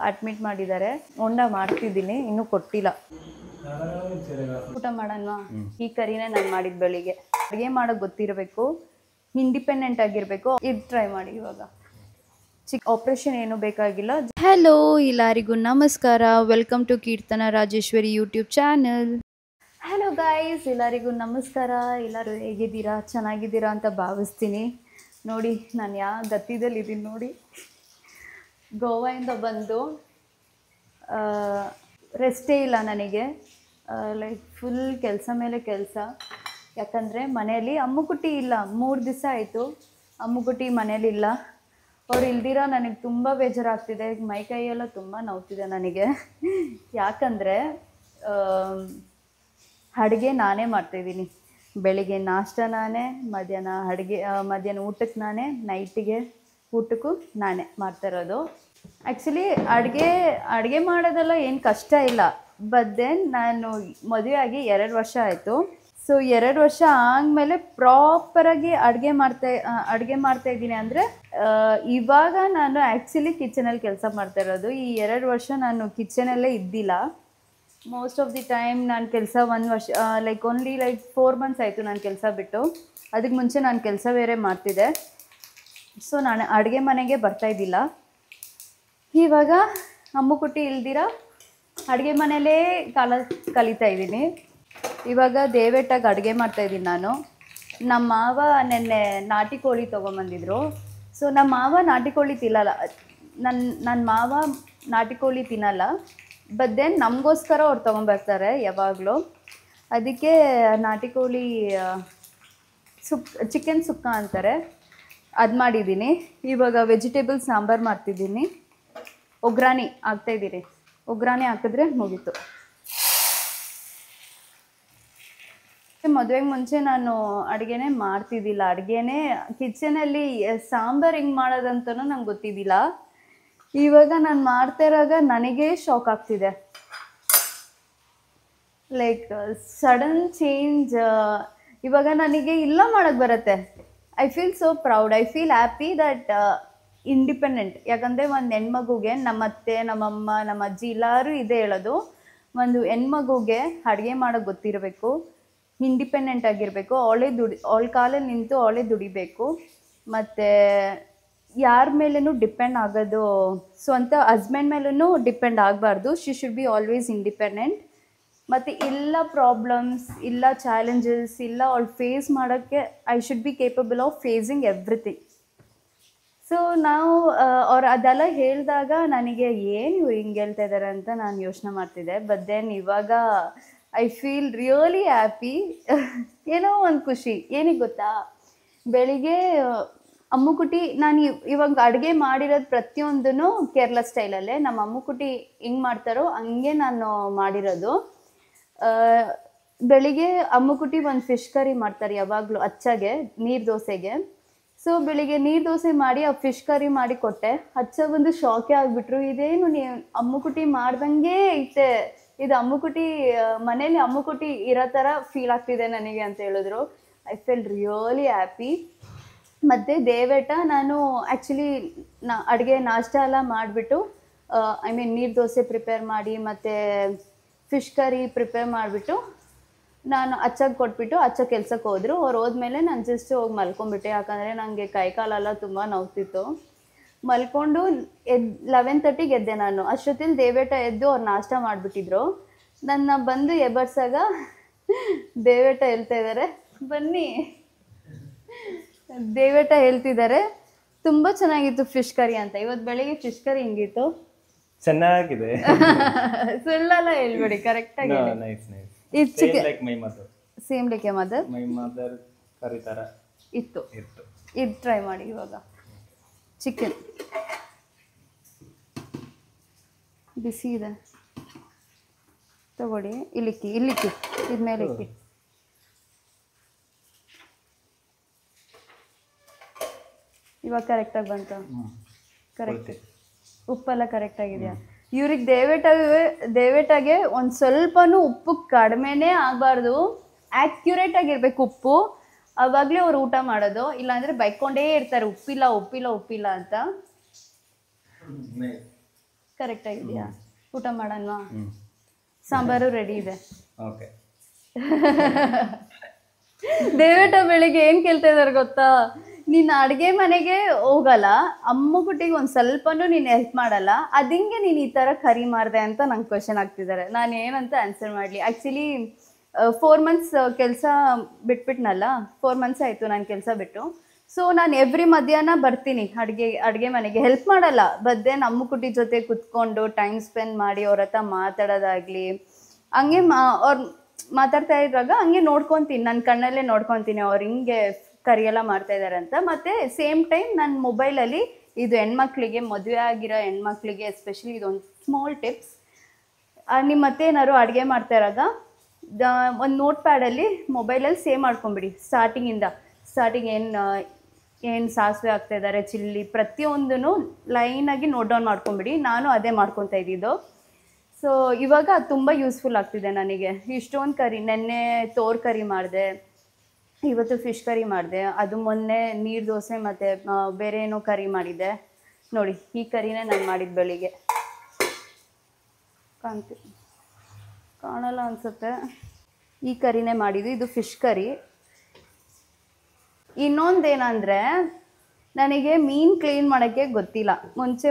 Admit ಮಾಡಿದ್ದಾರೆ. ಹೊಂಡ ಮಾಡ್ತಿದ್ದೀನಿ, ಇನ್ನೂ ಕೊಟ್ಟಿಲ್ಲ. ಊಟ ಮಾಡೋಣ. ಈ ಕರಿನೇ ನಾನು ಮಾಡಿದ ಬೆಳಿಗ್ಗೆ. ಅಡುಗೆ ಮಾಡೋಕೆ ಗೊತ್ತಿರಬೇಕು, ಇಂಡಿಪೆಂಡೆಂಟ್ ಆಗಿರಬೇಕು. ಇದು ಟ್ರೈ ಮಾಡಿ. ಇವಾಗ ಚಿಕ್ಕ ಆಪ್ರೇಷನ್ ಏನೂ ಬೇಕಾಗಿಲ್ಲ. ಹಲೋ, ಎಲ್ಲರಿಗೂ ನಮಸ್ಕಾರ. Welcome to Keerthana Rajeshwari YouTube channel. Hello guys, ಎಲ್ಲರಿಗೂ ನಮಸ್ಕಾರ. ಎಲ್ಲರೂ ಹೇಗಿದ್ದೀರಾ? ಚೆನ್ನಾಗಿದ್ದೀರಾ ಅಂತ ಭಾವಿಸ್ತೀನಿ. ನೋಡಿ, ನಾನು ಯಾವ ಗತಿದಲ್ಲಿದ್ದೀನಿ ನೋಡಿ. ಗೋವಾಯಿಂದ ಬಂದು ರೆಸ್ಟೇ ಇಲ್ಲ ನನಗೆ. ಲೈಕ್ ಫುಲ್ ಕೆಲಸ ಮೇಲೆ ಕೆಲಸ. ಯಾಕಂದರೆ ಮನೆಯಲ್ಲಿ ಅಮ್ಮುಕುಟ್ಟಿ ಇಲ್ಲ. 3 ದಿವಸ ಆಯಿತು ಅಮ್ಮುಕುಟ್ಟಿ ಮನೇಲಿಲ್ಲ. ಅವ್ರು ಇಲ್ದಿರ ನನಗೆ ತುಂಬ ಬೇಜಾರಾಗ್ತಿದೆ. ಮೈಕೈಯೆಲ್ಲ ತುಂಬ ನೋವ್ತಿದೆ ನನಗೆ. ಯಾಕಂದರೆ ಅಡುಗೆ ನಾನೇ ಮಾಡ್ತಾಯಿದ್ದೀನಿ. ಬೆಳಿಗ್ಗೆ ನಾಷ್ಟ ನಾನೇ, ಮಧ್ಯಾಹ್ನ ಊಟಕ್ಕೆ ನಾನೇ, ನೈಟಿಗೆ ಊಟಕ್ಕೂ ನಾನೇ ಮಾಡ್ತಾಯಿರೋದು. ಆ್ಯಕ್ಚುಲಿ ಅಡುಗೆ ಮಾಡೋದೆಲ್ಲ ಏನು ಕಷ್ಟ ಇಲ್ಲ. ಬಟ್ ದೆನ್ ನಾನು ಮದುವೆ ಆಗಿ 2 ವರ್ಷ ಆಯಿತು. ಸೊ 2 ವರ್ಷ ಆದಮೇಲೆ ಪ್ರಾಪರಾಗಿ ಅಡುಗೆ ಮಾಡ್ತಾಯಿದ್ದೀನಿ. ಅಂದರೆ ಇವಾಗ ನಾನು ಆ್ಯಕ್ಚುಲಿ ಕಿಚನಲ್ಲಿ ಕೆಲಸ ಮಾಡ್ತಾಯಿರೋದು. ಈ 2 ವರ್ಷ ನಾನು ಕಿಚನಲ್ಲೇ ಇದ್ದಿಲ್ಲ. ಮೋಸ್ಟ್ ಆಫ್ ದಿ ಟೈಮ್ ನಾನು ಕೆಲಸ 1 ವರ್ಷ ಓನ್ಲಿ 4 ಮಂತ್ಸ್ ಆಯಿತು ನಾನು ಕೆಲಸ ಬಿಟ್ಟು. ಅದಕ್ಕೆ ಮುಂಚೆ ನಾನು ಕೆಲಸ ಬೇರೆ ಮಾಡ್ತಿದ್ದೆ. ಸೊ ನಾನು ಅಡುಗೆ ಮನೆಗೆ ಬರ್ತಾಯಿದ್ದಿಲ್ಲ. ಇವಾಗ ಅಮ್ಮುಕುಟ್ಟಿ ಇಲ್ದಿರ ಅಡುಗೆ ಮನೆಯಲ್ಲೇ ಕಲಿತಾ ಇದ್ದೀನಿ. ಇವಾಗ ದಯವಿಟ್ಟಾಗಿ ಅಡುಗೆ ಮಾಡ್ತಾಯಿದ್ದೀನಿ ನಾನು. ನಮ್ಮ ಮಾವ ನೆನ್ನೆ ನಾಟಿ ಕೋಳಿ ತೊಗೊಂಬಂದಿದ್ರು. ಸೊ ನಮ್ಮ ಮಾವ ನಾಟಿ ಕೋಳಿ ತಿನ್ನಲ್ಲ. ನನ್ನ ಮಾವ ನಾಟಿ ಕೋಳಿ ತಿನ್ನಲ್ಲ. ಬಟ್ ದೆನ್ ನಮಗೋಸ್ಕರ ಅವ್ರು ತೊಗೊಂಬರ್ತಾರೆ ಯಾವಾಗಲೂ. ಅದಕ್ಕೆ ನಾಟಿ ಕೋಳಿ ಚಿಕನ್ ಸುಕ್ಕ ಅಂತಾರೆ, ಅದು ಮಾಡಿದ್ದೀನಿ. ಇವಾಗ ವೆಜಿಟೇಬಲ್ ಸಾಂಬಾರು ಮಾಡ್ತಿದ್ದೀನಿ. ಒಗ್ರಾಣಿ ಹಾಕ್ತಾಯಿದ್ದೀನಿ. ಒಗ್ರಾಣಿ ಹಾಕಿದ್ರೆ ಮುಗೀತು. ಮದುವೆಗೆ ಮುಂಚೆ ನಾನು ಅಡುಗೆನೇ ಮಾಡ್ತಿದ್ದಿಲ್ಲ. ಕಿಚನಲ್ಲಿ ಸಾಂಬಾರು ಹೆಂಗೆ ಮಾಡೋದಂತನೂ ನಂಗೆ ಗೊತ್ತಿದ್ದಿಲ್ಲ. ಇವಾಗ ನಾನು ಮಾಡ್ತಿರಾಗ ನನಗೇ ಶಾಕ್ ಆಗ್ತಿದೆ. Like sudden change. ಇವಾಗ ನನಗೆ ಇಲ್ಲ ಮಾಡೋಕ್ಕೆ ಬರುತ್ತೆ. I feel so proud. I feel happy that independent. ಯಾಕಂದರೆ ಒಂದು ಹೆಣ್ಮಗುಗೆ ನಮ್ಮ ಅತ್ತೆ, ನಮ್ಮಮ್ಮ, ನಮ್ಮ ಅಜ್ಜಿ ಎಲ್ಲರೂ ಇದೇ ಹೇಳೋದು. ಒಂದು ಹೆಣ್ಮಗುಗೆ ಅಡುಗೆ ಮಾಡೋಕ್ಕೆ ಗೊತ್ತಿರಬೇಕು, ಇಂಡಿಪೆಂಡೆಂಟ್ ಆಗಿರಬೇಕು, ಅವಳ ಕಾಲಲ್ಲಿ ನಿಂತು ಅವಳೇ ದುಡಿಬೇಕು. ಮತ್ತು ಯಾರ ಮೇಲೂ ಡಿಪೆಂಡ್ ಆಗೋದು, ಸ್ವಂತ ಹಸ್ಬೆಂಡ್ ಮೇಲೂ ಡಿಪೆಂಡ್ ಆಗಬಾರ್ದು. She should be always independent. ಮತ್ತು ಇಲ್ಲ ಪ್ರಾಬ್ಲಮ್ಸ್, ಇಲ್ಲ ಚಾಲೆಂಜಸ್, ಇಲ್ಲ ಅವಳು ಫೇಸ್ ಮಾಡೋಕ್ಕೆ I should be capable of facing everything. So ನಾವು ಅವ್ರು ಅದೆಲ್ಲ ಹೇಳಿದಾಗ ನನಗೆ ಏನು ಇವ್ರು ಹಿಂಗೆ ಹೇಳ್ತಾ ಇದ್ದಾರೆ ಅಂತ ನಾನು ಯೋಚನೆ ಮಾಡ್ತಿದ್ದೆ. ಬಟ್ ದೆನ್ ಇವಾಗ ಐ ಫೀಲ್ ರಿಯಲಿ ಹ್ಯಾಪಿ. ಏನೋ ಒಂದು ಖುಷಿ. ಏನಿಗೆ ಗೊತ್ತಾ, ಬೆಳಿಗ್ಗೆ ಅಮ್ಮುಕುಟ್ಟಿ ನಾನು ಇವಾಗ ಅಡುಗೆ ಮಾಡಿರೋದು ಪ್ರತಿಯೊಂದೂ ಕೇರಳ ಸ್ಟೈಲಲ್ಲೇ. ನಮ್ಮ ಅಮ್ಮುಕುಟ್ಟಿ ಹೆಂಗೆ ಮಾಡ್ತಾರೋ ಹಂಗೆ ನಾನು ಮಾಡಿರೋದು. ಬೆಳಿಗ್ಗೆ ಅಮ್ಮುಕುಟ್ಟಿ ಒಂದು ಫಿಶ್ ಕರಿ ಮಾಡ್ತಾರೆ ಯಾವಾಗಲೂ ಅಚ್ಚಾಗೆ, ನೀರು ದೋಸೆಗೆ. ಸೊ ಬೆಳಿಗ್ಗೆ ನೀರು ದೋಸೆ ಮಾಡಿ ಆ ಫಿಶ್ ಕರಿ ಮಾಡಿ ಕೊಟ್ಟೆ. ಅಚ್ಚ ಬಂದು ಶಾಕೇ ಆಗಿಬಿಟ್ರು. ಇದೇನು ನೀವು ಅಮ್ಮುಕುಟ್ಟಿ ಮಾಡ್ದಂಗೆ ಐತೆ, ಇದು ಅಮ್ಮುಕುಟ್ಟಿ ಮನೇಲಿ ಅಮ್ಮುಕುಟ್ಟಿ ಇರೋ ಥರ ಫೀಲ್ ಆಗ್ತಿದೆ ನನಗೆ ಅಂತ ಹೇಳಿದ್ರು. I feel really happy. ಮತ್ತು ದಯವಿಟ್ಟ ನಾನು ಆ್ಯಕ್ಚುಲಿ ಅಡುಗೆ ನಾಷ್ಟ ಎಲ್ಲ ಮಾಡಿಬಿಟ್ಟು ನೀರು ದೋಸೆ ಪ್ರಿಪೇರ್ ಮಾಡಿ ಮತ್ತು ಫಿಶ್ ಕರಿ ಪ್ರಿಪೇರ್ ಮಾಡಿಬಿಟ್ಟು ನಾನು ಅಚ್ಚಾಗೆ ಕೊಟ್ಬಿಟ್ಟು ಅಚ್ಚ ಕೆಲ್ಸಕ್ಕೆ ಹೋದರು. ಅವ್ರು ಹೋದ್ಮೇಲೆ ನಾನು ಜಸ್ಟ್ ಹೋಗಿ ಮಲ್ಕೊಂಡ್ಬಿಟ್ಟೆ. ಯಾಕಂದರೆ ನನಗೆ ಕೈಕಾಲೆಲ್ಲ ತುಂಬ ನೋವ್ತಿತ್ತು. ಮಲ್ಕೊಂಡು 11:30ಗೆ ಎದ್ದೆ ನಾನು. ಅಷ್ಟೊತ್ತಿಲ್ಲಿ ದಯವಿಟ್ಟ ಎದ್ದು ಅವ್ರು ನಾಷ್ಟ ಮಾಡಿಬಿಟ್ಟಿದ್ರು. ನನ್ನ ಬಂದು ಎಬ್ಬರ್ಸಾಗ ದಯವಿಟ್ಟ ಹೇಳ್ತಾ ಇದ್ದಾರೆ, ಬನ್ನಿ. ದಯವಿಟ್ಟ ಹೇಳ್ತಿದ್ದಾರೆ ತುಂಬ ಚೆನ್ನಾಗಿತ್ತು ಫಿಶ್ ಕರಿ ಅಂತ. ಇವತ್ತು ಬೆಳಿಗ್ಗೆ ಫಿಶ್ ಕರಿ ಹಿಂಗಿತ್ತು. ಚೆನ್ನಾಗಿದೆ. ಸುಳ್ಳೆಲ್ಲ ಹೇಳ್ಬೇಡಿ, ಕರೆಕ್ಟಾಗಿ. ಇದು chicken same like my mother curry ಥರ ಇತ್ತು. ಇದು ಟ್ರೈ ಮಾಡಿ. ಇವಾಗ ಚಿಕನ್ ಬಿಸಿ ಇದೆ, ತಗೊಳ್ಳಿ. ಇಲ್ಲಿಕ್ಕಿ ಇದ ಮೇಲೆ ಇಕ್ಕಿ. ಇವಾಗ ಕರೆಕ್ಟಾಗಿ ಬಂತು. ಕರೆಕ್ಟ್. ಉಪ್ಪೆಲ್ಲ ಕರೆಕ್ಟಾಗಿದೆಯಾ? ಇವ್ರಿಗೆ ದಯವಿಟ್ಟಾಗೆ ಒಂದು ಸ್ವಲ್ಪನೂ ಉಪ್ಪು ಕಡಿಮೆನೇ ಆಗಬಾರ್ದು. ಆ್ಯಕ್ಯುರೇಟಾಗಿರ್ಬೇಕು ಉಪ್ಪು. ಆವಾಗಲೇ ಅವ್ರು ಊಟ ಮಾಡೋದು. ಇಲ್ಲಾಂದರೆ ಬೈಕೊಂಡೇ ಇರ್ತಾರೆ ಉಪ್ಪಿಲ್ಲ ಅಂತ. ಕರೆಕ್ಟಾಗಿದೆಯಾ? ಊಟ ಮಾಡೋಣ. ಸಾಂಬಾರು ರೆಡಿ ಇದೆ. ಓಕೆ. ದಯವಿಟ್ಟು ಬೆಳಿಗ್ಗೆ ಏನು ಕೇಳ್ತಾ ಇದ್ದಾರೆ ಗೊತ್ತಾ, ನೀನು ಅಡುಗೆ ಮನೆಗೆ ಹೋಗಲ್ಲ, ಅಮ್ಮ ಕುಟ್ಟಿಗೆ ಒಂದು ಸ್ವಲ್ಪನೂ ನೀನು ಹೆಲ್ಪ್ ಮಾಡಲ್ಲ, ಅದಿಂಗೆ ನೀನು ಈ ಥರ ಕರಿ ಮಾಡಿದೆ ಅಂತ ನಂಗೆ ಕ್ವಶನ್ ಆಗ್ತಿದ್ದಾರೆ. ನಾನು ಏನಂತ ಆನ್ಸರ್ ಮಾಡಲಿ? ಆ್ಯಕ್ಚುಲಿ 4 months ಕೆಲಸ ಬಿಟ್ಬಿಟ್ನಲ್ಲ, 4 months ಆಯಿತು ನಾನು ಕೆಲಸ ಬಿಟ್ಟು. ಸೊ ನಾನು ಎವ್ರಿ ಮಧ್ಯಾಹ್ನ ಬರ್ತೀನಿ ಅಡುಗೆ ಮನೆಗೆ, ಹೆಲ್ಪ್ ಮಾಡಲ್ಲ, ಬದ್ದೆ ನಮ್ಮ ಕುಟಿ ಜೊತೆ ಕುತ್ಕೊಂಡು ಟೈಮ್ ಸ್ಪೆಂಡ್ ಮಾಡಿ ಅವ್ರ ಹತ್ರ ಮಾತಾಡೋದಾಗಲಿ, ಹಂಗೆ ಅವ್ರು ಮಾತಾಡ್ತಾ ಇದ್ದಾಗ ಹಂಗೆ ನೋಡ್ಕೊತೀನಿ, ನನ್ನ ಕಣ್ಣಲ್ಲೇ ನೋಡ್ಕೊತೀನಿ ಅವ್ರು ಹಿಂಗೆ ಕರಿಯೆಲ್ಲ ಮಾಡ್ತಾ ಇದ್ದಾರೆ ಅಂತ. ಮತ್ತು ಸೇಮ್ ಟೈಮ್ ನನ್ನ ಮೊಬೈಲಲ್ಲಿ ಇದು ಹೆಣ್ಮಕ್ಳಿಗೆ, ಮದುವೆ ಆಗಿರೋ ಹೆಣ್ಮಕ್ಳಿಗೆ ಎಸ್ಪೆಷಲಿ ಇದೊಂದು ಸ್ಮಾಲ್ ಟಿಪ್ಸ್. ನಿಮ್ಮ ಮತ್ತೆ ಏನಾದ್ರು ಅಡುಗೆ ಮಾಡ್ತಾ ಇರಾಗ ಒಂದು ನೋಟ್ ಪ್ಯಾಡಲ್ಲಿ ಮೊಬೈಲಲ್ಲಿ ಸೇವ್ ಮಾಡ್ಕೊಂಬಿಡಿ. ಸ್ಟಾರ್ಟಿಂಗ್ ಏನು ಸಾಸಿವೆ ಹಾಕ್ತಾ ಇದ್ದಾರೆ, ಚಿಲ್ಲಿ, ಪ್ರತಿಯೊಂದೂ ಲೈನಾಗಿ ನೋಟ್ ಡೌನ್ ಮಾಡ್ಕೊಂಬಿಡಿ. ನಾನು ಅದೇ ಮಾಡ್ಕೊತಾ ಇದ್ದಿದ್ದು. ಸೊ ಇವಾಗ ಅದು ತುಂಬ ಯೂಸ್ಫುಲ್ ಆಗ್ತಿದೆ ನನಗೆ. ಇಷ್ಟೊಂದು ಕರಿ, ನೆನ್ನೆ ತೋರ್ ಕರಿ ಮಾಡಿದೆ, ಇವತ್ತು ಫಿಶ್ ಕರಿ ಮಾಡಿದೆ, ಅದು ಮೊನ್ನೆ ನೀರು ದೋಸೆ ಮತ್ತು ಬೇರೆ ಏನೋ ಕರಿ ಮಾಡಿದ್ದೆ. ನೋಡಿ ಈ ಕರಿನೇ ನಾನು ಮಾಡಿದ್ದು ಬೆಳಿಗ್ಗೆ. ಕಾಣಲ್ಲ ಅನಿಸುತ್ತೆ. ಈ ಕರಿನೇ ಮಾಡಿದ್ದು, ಇದು ಫಿಶ್ ಕರಿ. ಇನ್ನೊಂದೇನಂದರೆ ನನಗೆ ಮೀನು ಕ್ಲೀನ್ ಮಾಡೋಕ್ಕೆ ಗೊತ್ತಿಲ್ಲ.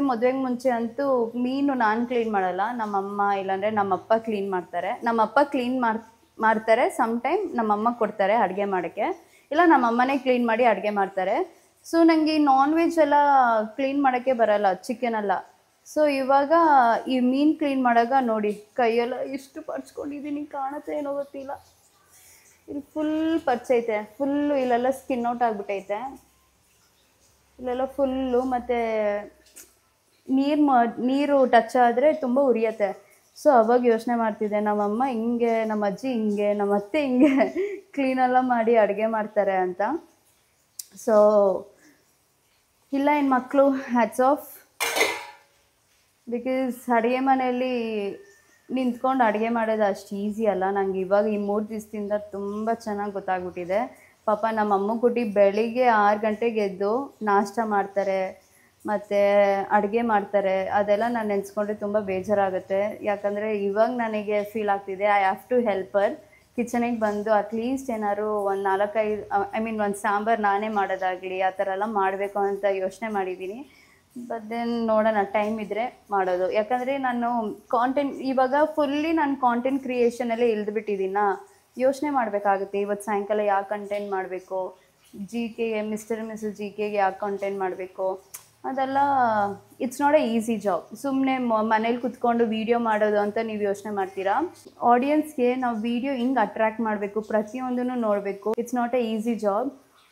ಮದುವೆಗೆ ಮುಂಚೆ ಅಂತೂ ಮೀನು ನಾನು ಕ್ಲೀನ್ ಮಾಡಲ್ಲ, ನಮ್ಮಮ್ಮ ಇಲ್ಲಾಂದರೆ ನಮ್ಮಪ್ಪ ಕ್ಲೀನ್ ಮಾಡ್ತಾರೆ. ನಮ್ಮಪ್ಪ ಕ್ಲೀನ್ ಮಾಡ್ತಾರೆ, ಸಮ್ಟೈಮ್ ನಮ್ಮಮ್ಮ ಕೊಡ್ತಾರೆ ಅಡುಗೆ ಮಾಡೋಕ್ಕೆ, ಇಲ್ಲ ನಮ್ಮಮ್ಮನೇ ಕ್ಲೀನ್ ಮಾಡಿ ಅಡುಗೆ ಮಾಡ್ತಾರೆ. ಸೊ ನನಗೆ ಈ ನಾನ್ ವೆಜ್ ಎಲ್ಲ ಕ್ಲೀನ್ ಮಾಡೋಕ್ಕೆ ಬರಲ್ಲ, ಚಿಕನೆಲ್ಲ. ಸೊ ಇವಾಗ ಈ ಮೀನು ಕ್ಲೀನ್ ಮಾಡಾಗ ನೋಡಿ ಕೈಯೆಲ್ಲ ಇಷ್ಟು ಪರ್ಚ್ಕೊಂಡಿದ್ದೀನಿ, ಕಾಣುತ್ತೆ ಏನೋ ಗೊತ್ತಿಲ್ಲ. ಇಲ್ಲಿ ಫುಲ್ ಪರ್ಚೈತೆ, ಫುಲ್ಲು ಇಲ್ಲೆಲ್ಲ ಸ್ಕಿನ್ ಔಟ್ ಆಗಿಬಿಟ್ಟೈತೆ, ಇಲ್ಲೆಲ್ಲ ಫುಲ್ಲು. ಮತ್ತು ನೀರು ಟಚ್ ಆದರೆ ತುಂಬ ಉರಿಯತ್ತೆ. ಸೊ ಅವಾಗ ಯೋಚನೆ ಮಾಡ್ತಿದ್ದೆ, ನಮ್ಮಮ್ಮ ಹಿಂಗೆ, ನಮ್ಮ ಅಜ್ಜಿ ಹಿಂಗೆ, ನಮ್ಮ ಅತ್ತೆ ಹಿಂಗೆ ಕ್ಲೀನೆಲ್ಲ ಮಾಡಿ ಅಡುಗೆ ಮಾಡ್ತಾರೆ ಅಂತ. ಸೊ ಇಲ್ಲ ಹೆಣ್ಮಕ್ಳು, ಹ್ಯಾಟ್ಸ್ ಆಫ್. ಬಿಕಾಸ್ ಅಡುಗೆ ಮನೆಯಲ್ಲಿ ನಿಂತ್ಕೊಂಡು ಅಡುಗೆ ಮಾಡೋದು ಅಷ್ಟು ಈಸಿ ಅಲ್ಲ. ನಂಗೆ ಇವಾಗ ಈ 3 ದಿವಸದಿಂದ ತುಂಬ ಚೆನ್ನಾಗಿ ಗೊತ್ತಾಗ್ಬಿಟ್ಟಿದೆ. ಪಾಪ ನಮ್ಮ ಅಮ್ಮ ಕುಟಿ ಬೆಳಿಗ್ಗೆ 6 ಗಂಟೆಗೆ ಎದ್ದು ನಾಷ್ಟ ಮಾಡ್ತಾರೆ, ಮತ್ತು ಅಡುಗೆ ಮಾಡ್ತಾರೆ. ಅದೆಲ್ಲ ನಾನು ನೆನೆಸ್ಕೊಂಡ್ರೆ ತುಂಬ ಬೇಜಾರಾಗುತ್ತೆ. ಯಾಕಂದರೆ ಇವಾಗ ನನಗೆ ಫೀಲ್ ಆಗ್ತಿದೆ, I have to help her. ಕಿಚನಿಗೆ ಬಂದು ಅಟ್ಲೀಸ್ಟ್ ಏನಾದ್ರು ಒಂದು 4-5 ಒಂದು ಸಾಂಬಾರು ನಾನೇ ಮಾಡೋದಾಗಲಿ ಆ ಥರ ಎಲ್ಲ ಮಾಡಬೇಕು ಅಂತ ಯೋಚನೆ ಮಾಡಿದ್ದೀನಿ. ಬಟ್ ದೆನ್ ನೋಡೋಣ, ಟೈಮ್ ಇದ್ದರೆ ಮಾಡೋದು. ಯಾಕಂದರೆ ನಾನು ಇವಾಗ ಫುಲ್ಲಿ ನಾನು ಕಾಂಟೆಂಟ್ ಕ್ರಿಯೇಷನಲ್ಲೇ ಇಳಿದ್ಬಿಟ್ಟಿದ್ದೀನಾ. ಯೋಚನೆ ಮಾಡಬೇಕಾಗುತ್ತೆ, ಇವತ್ತು ಸಾಯಂಕಾಲ ಯಾವ ಕಂಟೆಂಟ್ ಮಾಡಬೇಕು, ಮಿಸ್ಟರ್ ಮಿಸಸ್ GKಗೆ ಯಾವ ಕಂಟೆಂಟ್ ಮಾಡಬೇಕು, ಅದೆಲ್ಲ it's not a easy job. ಸುಮ್ಮನೆ ಮನೇಲಿ ಕುತ್ಕೊಂಡು ವೀಡಿಯೋ ಮಾಡೋದು ಅಂತ ನೀವು ಯೋಚನೆ ಮಾಡ್ತೀರಾ. ಆಡಿಯನ್ಸ್ಗೆ ನಾವು ವೀಡಿಯೋ ಹಿಂಗೆ ಅಟ್ರ್ಯಾಕ್ಟ್ ಮಾಡಬೇಕು, ಪ್ರತಿಯೊಂದನ್ನು ನೋಡಬೇಕು. It's not a easy job.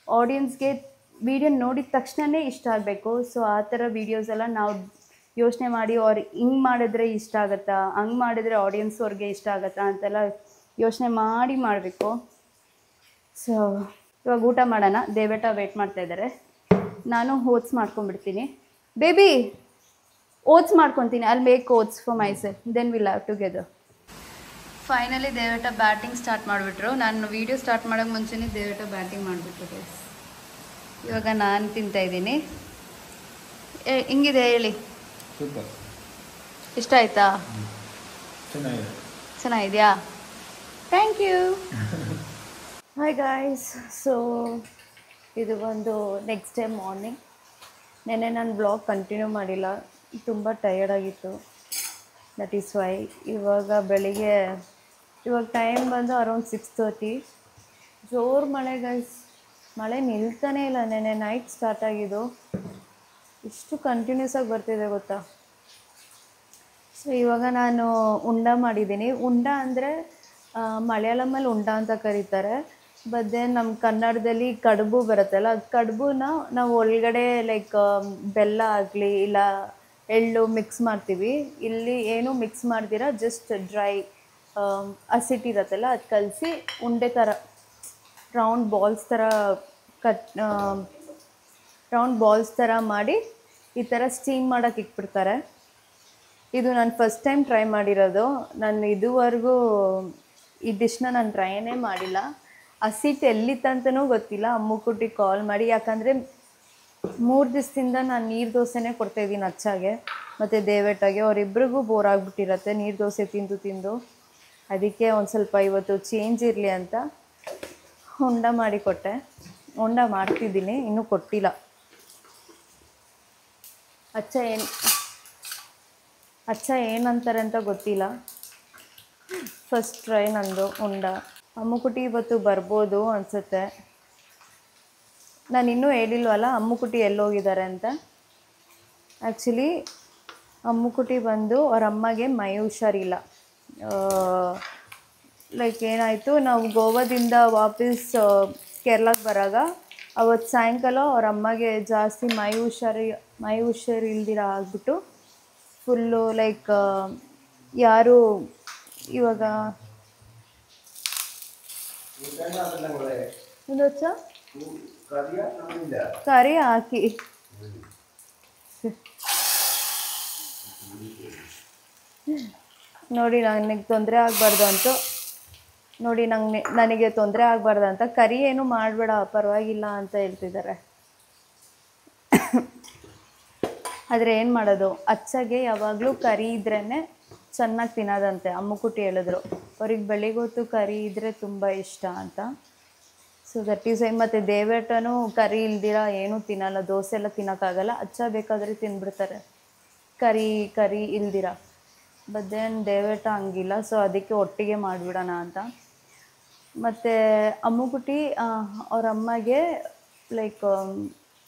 ಆಡಿಯನ್ಸ್ಗೆ ವೀಡಿಯೋ ನೋಡಿದ ತಕ್ಷಣವೇ ಇಷ್ಟ ಆಗಬೇಕು. ಸೊ ಆ ಥರ ವೀಡಿಯೋಸ್ ಎಲ್ಲ ನಾವು ಯೋಚನೆ ಮಾಡಿ, ಅವ್ರು ಹಿಂಗೆ ಮಾಡಿದ್ರೆ ಇಷ್ಟ ಆಗುತ್ತಾ, ಹಂಗೆ ಮಾಡಿದ್ರೆ ಆಡಿಯನ್ಸ್ ಅವ್ರಿಗೆ ಇಷ್ಟ ಆಗುತ್ತಾ ಅಂತೆಲ್ಲ ಯೋಚನೆ ಮಾಡಿ ಮಾಡಬೇಕು. ಸೊ ಇವಾಗ ಊಟ ಮಾಡೋಣ. ದೇವೇಟ ವೇಟ್ ಮಾಡ್ತಾ ಇದ್ದಾರೆ. ನಾನು ಓಟ್ಸ್ ಮಾಡ್ಕೊಂಡ್ಬಿಡ್ತೀನಿ. ಬೇಬಿ ಓಟ್ಸ್ ಮಾಡ್ಕೊತೀನಿ, ಅಲ್ಲಿ make oats for myself, then will have together. Finally ದೇವೇಟ ಬ್ಯಾಟಿಂಗ್ ಸ್ಟಾರ್ಟ್ ಮಾಡಿಬಿಟ್ರು. ನಾನು ವೀಡಿಯೋ ಸ್ಟಾರ್ಟ್ ಮಾಡೋಕ್ಕೆ ಮುಂಚೆನೇ ದೇವೇಟ ಬ್ಯಾಟಿಂಗ್ ಮಾಡಿಬಿಟ್ರು. ಇವಾಗ ನಾನು ತಿಂತಾಯಿದ್ದೀನಿ. ಹಿಂಗಿದೆ ಹೇಳಿ, ಸೂಪರ್, ಇಷ್ಟ ಆಯ್ತಾ? ಚೆನ್ನಾಗಿದೆಯಾ? Thank you. Hi guys. So ಇದು ಒಂದು ನೆಕ್ಸ್ಟ್ ಡೇ ಮಾರ್ನಿಂಗ್. ನೆನ್ನೆ ನಾನು ಬ್ಲಾಗ್ ಕಂಟಿನ್ಯೂ ಮಾಡಿಲ್ಲ, ತುಂಬ ಟಯರ್ಡಾಗಿತ್ತು. That is why. ಇವಾಗ ಟೈಮ್ ಬಂದು ಅರೌಂಡ್ 6:30. ಜೋರು ಮಳೆ ಗೈಸ್, ಮಳೆ ನಿಲ್ತಾನೇ ಇಲ್ಲ. ನೆನ್ನೆ ನೈಟ್ ಸ್ಟಾರ್ಟ್ ಆಗಿದ್ದು, ಇಷ್ಟು ಕಂಟಿನ್ಯೂಸ್ ಆಗಿ ಬರ್ತಿದೆ ಗೊತ್ತಾ. ಸೊ ಇವಾಗ ನಾನು ಉಂಡ ಮಾಡಿದ್ದೀನಿ. ಉಂಡ ಅಂದರೆ ಮಲಯಾಳಮಲ್ಲಿ ಉಂಡ ಅಂತ ಕರೀತಾರೆ. ಬಟ್ ನಮ್ಮ ಕನ್ನಡದಲ್ಲಿ ಕಡುಬು ಬರುತ್ತಲ್ಲ, ಅದು ಕಡುಬುನ ನಾವು ಒಳಗಡೆ ಲೈಕ್ ಬೆಲ್ಲ ಆಗಲಿ ಇಲ್ಲ ಎಳ್ಳು ಮಿಕ್ಸ್ ಮಾಡ್ತೀವಿ. ಇಲ್ಲಿ ಏನೂ ಮಿಕ್ಸ್ ಮಾಡ್ದಿರ ಜಸ್ಟ್ ಡ್ರೈ ಹಸಿಟ್ಟಿರತ್ತಲ್ಲ ಅದು ಕಲಸಿ ಉಂಡೆ ಥರ ರೌಂಡ್ ಬಾಲ್ಸ್ ಥರ ಮಾಡಿ ಈ ಥರ ಸ್ಟೀಮ್ ಮಾಡೋಕ್ಕೆ ಇಟ್ಬಿಡ್ತಾರೆ. ಇದು ನಾನು ಫಸ್ಟ್ ಟೈಮ್ ಟ್ರೈ ಮಾಡಿರೋದು. ನಾನು ಇದುವರೆಗೂ ಈ ಡಿಶ್ನ ನಾನು ಟ್ರೈನೇ ಮಾಡಿಲ್ಲ. ಹಸಿಟ್ಟು ಎಲ್ಲಿತ್ತಂತನೂ ಗೊತ್ತಿಲ್ಲ. ಅಮ್ಮು ಕುಟ್ಟಿ ಕಾಲ್ ಮಾಡಿ, ಯಾಕಂದರೆ 3 ದಿವಸದಿಂದ ನಾನು ನೀರು ದೋಸೆನೇ ಕೊಡ್ತಾಯಿದ್ದೀನಿ ಅಚ್ಚಾಗೆ ಮತ್ತು ದೇವೇಟಾಗೆ. ಅವರಿಬ್ಬರಿಗೂ ಬೋರ್ ಆಗಿಬಿಟ್ಟಿರತ್ತೆ ನೀರು ದೋಸೆ ತಿಂದು ತಿಂದು. ಅದಕ್ಕೆ ಒಂದು ಸ್ವಲ್ಪ ಇವತ್ತು ಚೇಂಜ್ ಇರಲಿ ಅಂತ ಹೊಂಡ ಮಾಡಿಕೊಟ್ಟೆ. ಹೊಂಡ ಮಾಡ್ತಿದ್ದೀನಿ, ಇನ್ನೂ ಕೊಟ್ಟಿಲ್ಲ. ಅಚ್ಚ ಏನಂತಾರೆ ಅಂತ ಗೊತ್ತಿಲ್ಲ. ಫಸ್ಟ್ ಟ್ರೈ ನಂದು ಹೊಂಡ. ಅಮ್ಮುಕುಟಿ ಇವತ್ತು ಬರ್ಬೋದು ಅನಿಸುತ್ತೆ. ನಾನು ಇನ್ನೂ ಹೇಳಿಲ್ವಲ್ಲ ಅಮ್ಮುಕುಟಿ ಎಲ್ಲೋಗಿದ್ದಾರೆ ಅಂತ. ಆ್ಯಕ್ಚುಲಿ ಅಮ್ಮುಕುಟಿ ಬಂದು ಅವ್ರ ಅಮ್ಮಗೆ ಮೈ ಹುಷಾರಿಲ್ಲ. ಲೈಕ್ ಏನಾಯಿತು, ನಾವು ಗೋವಾದಿಂದ ವಾಪಸ್ ಕೇರಳಕ್ಕೆ ಬರಾಗ ಅವತ್ತು ಸಾಯಂಕಾಲ ಅವ್ರ ಅಮ್ಮಗೆ ಜಾಸ್ತಿ ಮೈ ಹುಷಾರಿಲ್ದಿರ ಆಗಿಬಿಟ್ಟು ಫುಲ್ಲು ಲೈಕ್ ಯಾರು ಇವಾಗ ಒಂದೊಚ್ಚ ಕರಿ ಹಾಕಿ ನೋಡಿ ನನಗೆ ತೊಂದರೆ ಆಗಬಾರ್ದು ಅಂತ ನನಗೆ ತೊಂದರೆ ಆಗಬಾರ್ದು ಅಂತ ಕರಿ ಏನು ಮಾಡಬೇಡ ಪರವಾಗಿಲ್ಲ ಅಂತ ಹೇಳ್ತಿದ್ದಾರೆ. ಆದರೆ ಏನು ಮಾಡೋದು, ಅಚ್ಚಗೆ ಯಾವಾಗಲೂ ಕರಿ ಇದ್ರೇ ಚೆನ್ನಾಗಿ ತಿನ್ನೋದಂತೆ. ಅಮ್ಮುಕುಟಿ ಹೇಳಿದ್ರು ಅವ್ರಿಗೆ ಬೆಳಿಗ್ಗೆ ಕರಿ ಇದ್ದರೆ ತುಂಬ ಇಷ್ಟ ಅಂತ. So that is why. ಮತ್ತು ದೇವೇಟನೂ ಕರಿ ಇಲ್ದಿರ ಏನೂ ತಿನ್ನಲ್ಲ, ದೋಸೆ ಎಲ್ಲ ತಿನ್ನೋಕ್ಕಾಗಲ್ಲ. ಅಚ್ಚ ಬೇಕಾದರೆ ತಿಂದ್ಬಿಡ್ತಾರೆ ಕರಿ ಇಲ್ದಿರ. ಬಟ್ ದೆನ್ ದೇವೇಟ ಹಂಗಿಲ್ಲ. ಸೊ ಅದಕ್ಕೆ ಒಟ್ಟಿಗೆ ಮಾಡಿಬಿಡೋಣ ಅಂತ. ಮತ್ತು ಅಮ್ಮುಕುಟಿ ಅವ್ರ ಅಮ್ಮಗೆ ಲೈಕ್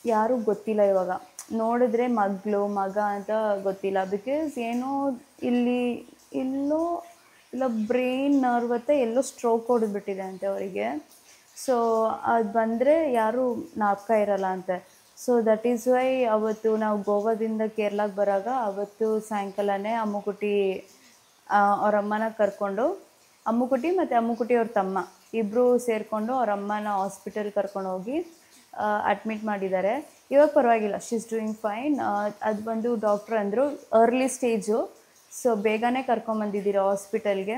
ಯಾರೂ ಗೊತ್ತಿಲ್ಲ ಇವಾಗ. ನೋಡಿದ್ರೆ ಮಗ ಅಂತ ಗೊತ್ತಿಲ್ಲ. ಬಿಕಾಸ್ ಏನೋ ಇಲ್ಲ ಬ್ರೈನ್ ನರ್ವ್ ಎಲ್ಲೋ ಸ್ಟ್ರೋಕ್ ಹೊಡೆದ್ಬಿಟ್ಟಿದೆ ಅಂತೆ ಅವರಿಗೆ. ಸೊ ಅದು ಬಂದರೆ ಯಾರೂ ಜ್ಞಾಪಕ ಇರಲ್ಲ ಅಂತೆ. ಸೊ ದಟ್ ಈಸ್ ವೈ ಅವತ್ತು ನಾವು ಗೋವಾದಿಂದ ಕೇರಳಕ್ಕೆ ಬರಾಗ ಅವತ್ತು ಸಾಯಂಕಾಲನೇ ಅಮ್ಮುಕುಟಿ ಅವ್ರ ಅಮ್ಮನ ಕರ್ಕೊಂಡು, ಅಮ್ಮುಕುಟಿ ಮತ್ತು ಅಮ್ಮುಕುಟಿ ಅವ್ರ ತಮ್ಮ ಇಬ್ಬರು ಸೇರಿಕೊಂಡು ಅವ್ರ ಅಮ್ಮನ ಹಾಸ್ಪಿಟಲ್ ಕರ್ಕೊಂಡೋಗಿ ಅಡ್ಮಿಟ್ ಮಾಡಿದ್ದಾರೆ. ಇವಾಗ ಪರವಾಗಿಲ್ಲ, ಶಿ ಈಸ್ ಡೂಯಿಂಗ್ ಫೈನ್. ಅದು ಬಂದು ಡಾಕ್ಟ್ರ್ ಅಂದರು ಅರ್ಲಿ ಸ್ಟೇಜು, ಸೊ ಬೇಗನೆ ಕರ್ಕೊಂಬಂದಿದ್ದೀರ ಹಾಸ್ಪಿಟಲ್ಗೆ,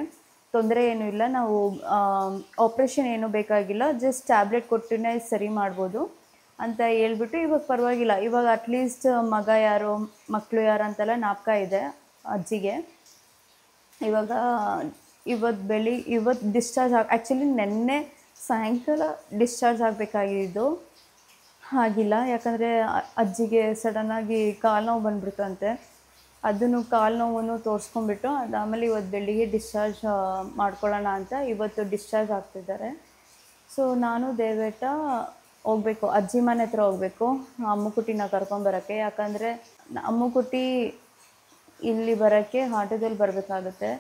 ತೊಂದರೆ ಏನೂ ಇಲ್ಲ, ನಾವು ಆಪ್ರೇಷನ್ ಏನೂ ಬೇಕಾಗಿಲ್ಲ, ಜಸ್ಟ್ ಟ್ಯಾಬ್ಲೆಟ್ ಕೊಟ್ಟೇ ಸರಿ ಮಾಡ್ಬೋದು ಅಂತ ಹೇಳ್ಬಿಟ್ಟು ಇವಾಗ ಪರವಾಗಿಲ್ಲ. ಇವಾಗ ಅಟ್ಲೀಸ್ಟ್ ಮಕ್ಕಳು ಯಾರು ಅಂತೆಲ್ಲ ಜ್ಞಾಪಕ ಇದೆ ಅಜ್ಜಿಗೆ. ಇವತ್ತು ಡಿಸ್ಚಾರ್ಜ್ ಆ್ಯಕ್ಚುಲಿ ನೆನ್ನೆ ಸಾಯಂಕಾಲ ಡಿಸ್ಚಾರ್ಜ್ ಆಗಬೇಕಾಗಿದ್ದು, ಆಗಿಲ್ಲ. ಯಾಕಂದರೆ ಅಜ್ಜಿಗೆ ಸಡನ್ನಾಗಿ ಕಾಲು ನೋವು ಬಂದುಬಿಡ್ತಂತೆ. ಅದನ್ನು ಕಾಲು ನೋವನ್ನು ತೋರಿಸ್ಕೊಂಡ್ಬಿಟ್ಟು ಅದಾದಮೇಲೆ ಇವತ್ತು ಬೆಳಿಗ್ಗೆ ಡಿಸ್ಚಾರ್ಜ್ ಮಾಡ್ಕೊಳ್ಳೋಣ ಅಂತ ಇವತ್ತು ಡಿಸ್ಚಾರ್ಜ್ ಆಗ್ತಿದ್ದಾರೆ. ಸೊ ನಾನು ದೇವೇಟ ಹೋಗಬೇಕು, ಅಜ್ಜಿ ಮನೆ ಹತ್ರ ಹೋಗಬೇಕು ಅಮ್ಮುಕುಟಿನ ಕರ್ಕೊಂಬರೋಕ್ಕೆ. ಯಾಕಂದರೆ ಅಮ್ಮುಕುಟಿ ಇಲ್ಲಿ ಬರೋಕ್ಕೆ ಆಟೋದಲ್ಲಿ ಬರಬೇಕಾಗುತ್ತೆ.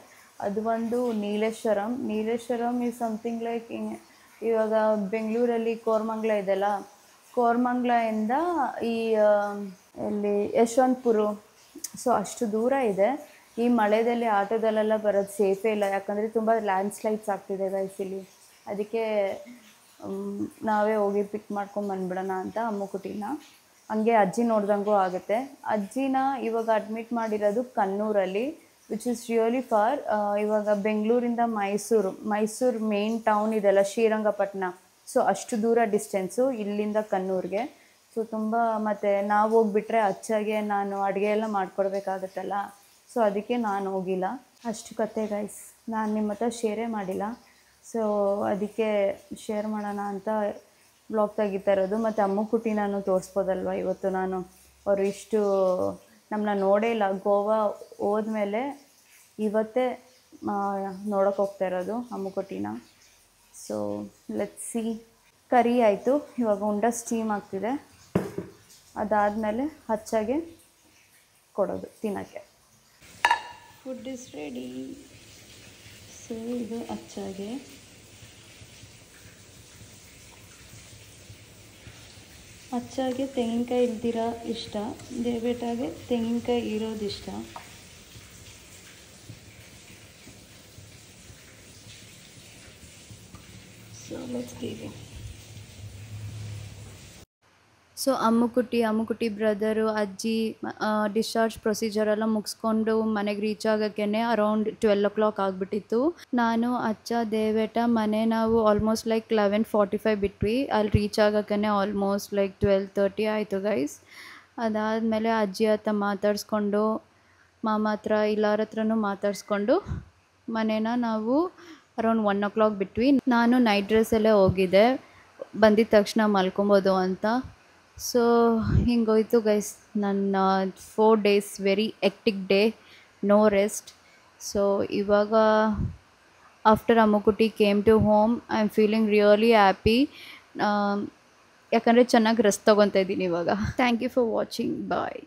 ಅದು ಒಂದು ನೀಲೇಶ್ವರಂ ಈಸ್ ಸಮಥಿಂಗ್ ಲೈಕ್ ಇವಾಗ ಬೆಂಗಳೂರಲ್ಲಿ ಕೋರಮಂಗ್ಲ ಇದೆಯಲ್ಲ, ಕೋರಮಂಗ್ಲದಿಂದ ಇಲ್ಲಿ ಯಶವಂತಪುರ, ಸೊ ಅಷ್ಟು ದೂರ ಇದೆ. ಈ ಮಳೆಯಲ್ಲಿ ಆಟೋದಲ್ಲೆಲ್ಲ ಬರೋದು ಸೇಫೇ ಇಲ್ಲ. ಯಾಕಂದರೆ ತುಂಬ ಲ್ಯಾಂಡ್ಸ್ಲೈಡ್ಸ್ ಆಗ್ತಿದೆ ಗೈಸ್ ಇಲ್ಲಿ. ಅದಕ್ಕೆ ನಾವೇ ಹೋಗಿ ಪಿಕ್ ಮಾಡ್ಕೊಂಡು ಬಂದ್ಬಿಡೋಣ ಅಂತ ಅಮ್ಮುಕುಟಿನ. ಹಂಗೆ ಅಜ್ಜಿ ನೋಡ್ದಂಗೂ ಆಗುತ್ತೆ. ಅಜ್ಜಿನ ಇವಾಗ ಅಡ್ಮಿಟ್ ಮಾಡಿರೋದು ಕಣ್ಣೂರಲ್ಲಿ, ವಿಚ್ ಇಸ್ ರಿಯಲಿ ಫಾರ್. ಇವಾಗ ಬೆಂಗಳೂರಿಂದ ಮೈಸೂರು ಮೇನ್ ಟೌನ್ ಇದೆಲ್ಲ ಶ್ರೀರಂಗಪಟ್ಟಣ, ಸೊ ಅಷ್ಟು ದೂರ ಡಿಸ್ಟೆನ್ಸು ಇಲ್ಲಿಂದ ಕಣ್ಣೂರಿಗೆ. ಸೊ ತುಂಬ, ಮತ್ತು ನಾವು ಹೋಗ್ಬಿಟ್ರೆ ಅಚ್ಚಾಗೆ ನಾನು ಅಡುಗೆ ಎಲ್ಲ ಮಾಡಿಕೊಡ್ಬೇಕಾಗತ್ತಲ್ಲ, ಸೊ ಅದಕ್ಕೆ ನಾನು ಹೋಗಿಲ್ಲ. ಅಷ್ಟು ಕತೆ ಗೈಸ್, ನಾನು ನಿಮ್ಮ ಹತ್ರ ಶೇರೇ ಮಾಡಿಲ್ಲ. ಸೊ ಅದಕ್ಕೆ ಶೇರ್ ಮಾಡೋಣ ಅಂತ ವ್ಲಾಗ್ ತೆಗಿತಾ ಇರೋದು. ಮತ್ತು ಅಮ್ಮುಕುಟಿ ನಾನು ತೋರಿಸ್ಬೋದಲ್ವ ಇವತ್ತು. ಅವರು ಇಷ್ಟು ನಮ್ಮನ್ನ ನೋಡೇ ಇಲ್ಲ. ಗೋವಾ ಹೋದ್ಮೇಲೆ ಇವತ್ತೇ ನೋಡೋಕೆ ಹೋಗ್ತಾ ಇರೋದು ಅಮ್ಮುಕುಟಿನ. So let's see. ಕರಿ ಆಯಿತು, ಇವಾಗ ಉಂಡ ಸ್ಟೀಮ್ ಆಗ್ತಿದೆ. ಅದಾದಮೇಲೆ ಅಚ್ಚಾಗೆ ಕೊಡೋದು ತಿನ್ನೋಕ್ಕೆ. Food is ready. ಸೊ ಇದು ಅಚ್ಚಾಗೆ. ಅಚ್ಚಾಗೆ ತೆಂಗಿನಕಾಯಿ ಇಲ್ದಿರ ಇಷ್ಟ, ದೇವೇಟಾಗೆ ತೆಂಗಿನಕಾಯಿ ಇರೋದು ಇಷ್ಟ. So let's give it. So Ammukutti brother ಅಜ್ಜಿ ಡಿಸ್ಚಾರ್ಜ್ ಪ್ರೊಸೀಜರ್ ಎಲ್ಲ ಮುಗಿಸ್ಕೊಂಡು ಮನೆಗೆ ರೀಚ್ ಆಗೋಕ್ಕೆ ಅರೌಂಡ್ 12 ಆಗಿಬಿಟ್ಟಿತ್ತು. ನಾನು ಅಚ್ಚ ದೇವೇಟ ಮನೆ ನಾವು ಆಲ್ಮೋಸ್ಟ್ ಲೈಕ್ 11:45 ಬಿಟ್ವಿ. ಅಲ್ಲಿ ರೀಚ್ ಆಗೋಕ್ಕೆ ಆಲ್ಮೋಸ್ಟ್ ಲೈಕ್ 12:30 ಆಯಿತು ಗೈಸ್. ಅದಾದಮೇಲೆ ಅಜ್ಜಿ ಹತ್ರ ಮಾತಾಡಿಸ್ಕೊಂಡು ಮಾಮ ಹತ್ರ ಎಲ್ಲರ ಹತ್ರನೂ ಮಾತಾಡಿಸ್ಕೊಂಡು ಮನೇನ ನಾವು ಅರೌಂಡ್ 1 ಬಿಟ್ವಿ. ನಾನು ನೈಟ್ ಡ್ರೆಸ್ಸಲ್ಲೇ ಹೋಗಿದ್ದೆ, ಬಂದಿದ್ದ ತಕ್ಷಣ ಮಲ್ಕೊಬೋದು ಅಂತ. ಸೊ ಹಿಂಗೋಯ್ತು ಗೈಸ್ ನನ್ನ 4 days very hectic day, no rest. So ಇವಾಗ after Ammukutti came to home I am feeling really happy. ಯಾಕಂದರೆ ಚೆನ್ನಾಗಿ ರೆಸ್ಟ್ ತೊಗೊತಾ ಇದ್ದೀನಿ ಇವಾಗ. Thank you for watching. Bye.